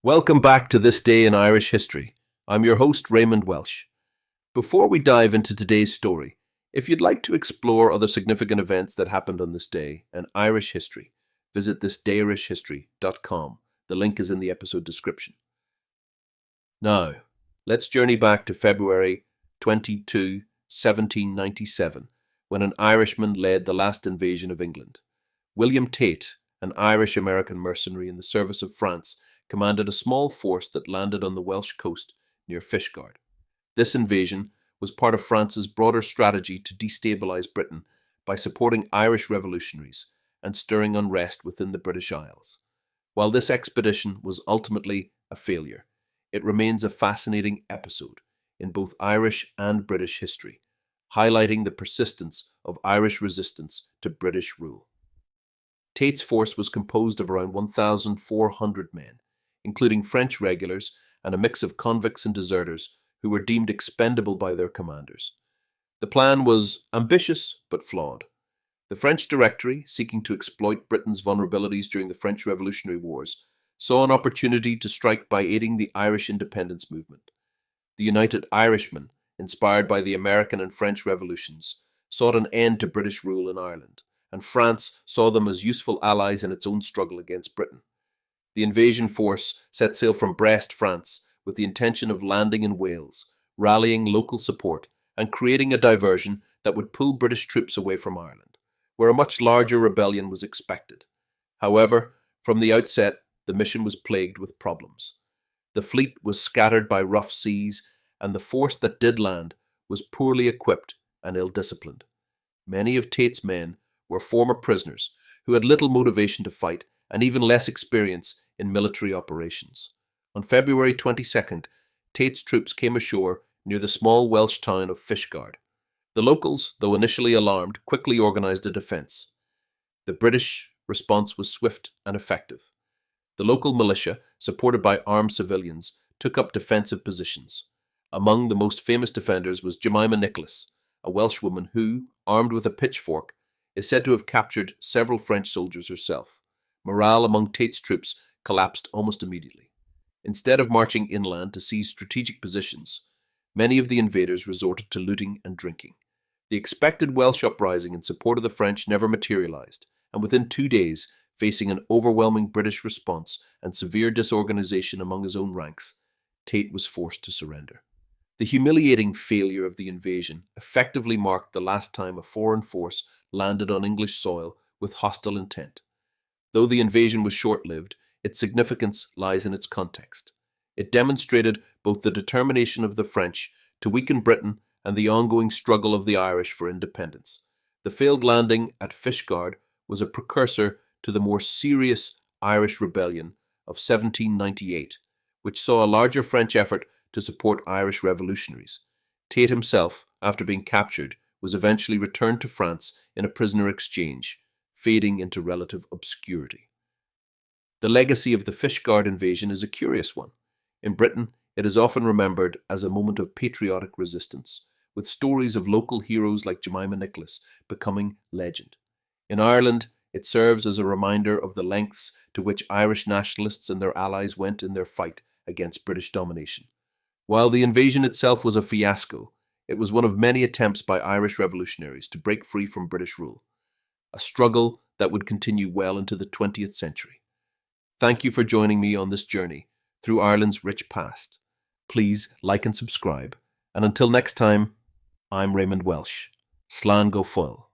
Welcome back to This Day in Irish History. I'm your host, Raymond Welsh. Before we dive into today's story, if you'd like to explore other significant events that happened on this day and Irish history, visit thisdayirishhistory.com. The link is in the episode description. Now, let's journey back to February 22, 1797, when an Irishman led the last invasion of England. William Tate, an Irish-American mercenary in the service of France, commanded a small force that landed on the Welsh coast near Fishguard. This invasion was part of France's broader strategy to destabilise Britain by supporting Irish revolutionaries and stirring unrest within the British Isles. While this expedition was ultimately a failure, it remains a fascinating episode in both Irish and British history, highlighting the persistence of Irish resistance to British rule. Tate's force was composed of around 1,400 men, including French regulars and a mix of convicts and deserters who were deemed expendable by their commanders. The plan was ambitious but flawed. The French Directory, seeking to exploit Britain's vulnerabilities during the French Revolutionary Wars, saw an opportunity to strike by aiding the Irish independence movement. The United Irishmen, inspired by the American and French revolutions, sought an end to British rule in Ireland, and France saw them as useful allies in its own struggle against Britain. The invasion force set sail from Brest, France, with the intention of landing in Wales, rallying local support, and creating a diversion that would pull British troops away from Ireland, where a much larger rebellion was expected. However, from the outset, the mission was plagued with problems. The fleet was scattered by rough seas, and the force that did land was poorly equipped and ill-disciplined. Many of Tate's men were former prisoners who had little motivation to fight and even less experience in military operations. On February 22nd, Tate's troops came ashore near the small Welsh town of Fishguard. The locals, though initially alarmed, quickly organised a defence. The British response was swift and effective. The local militia, supported by armed civilians, took up defensive positions. Among the most famous defenders was Jemima Nicholas, a Welshwoman who, armed with a pitchfork, is said to have captured several French soldiers herself. Morale among Tate's troops collapsed almost immediately. Instead of marching inland to seize strategic positions, many of the invaders resorted to looting and drinking. The expected Welsh uprising in support of the French never materialised, and within 2 days, facing an overwhelming British response and severe disorganisation among his own ranks, Tate was forced to surrender. The humiliating failure of the invasion effectively marked the last time a foreign force landed on English soil with hostile intent. Though the invasion was short-lived, its significance lies in its context. It demonstrated both the determination of the French to weaken Britain and the ongoing struggle of the Irish for independence. The failed landing at Fishguard was a precursor to the more serious Irish Rebellion of 1798, which saw a larger French effort to support Irish revolutionaries. Tate himself, after being captured, was eventually returned to France in a prisoner exchange, fading into relative obscurity. The legacy of the Fishguard invasion is a curious one. In Britain, it is often remembered as a moment of patriotic resistance, with stories of local heroes like Jemima Nicholas becoming legend. In Ireland, it serves as a reminder of the lengths to which Irish nationalists and their allies went in their fight against British domination. While the invasion itself was a fiasco, it was one of many attempts by Irish revolutionaries to break free from British rule, a struggle that would continue well into the 20th century. Thank you for joining me on this journey through Ireland's rich past. Please like and subscribe, and until next time, I'm Raymond Welsh. Slán go full.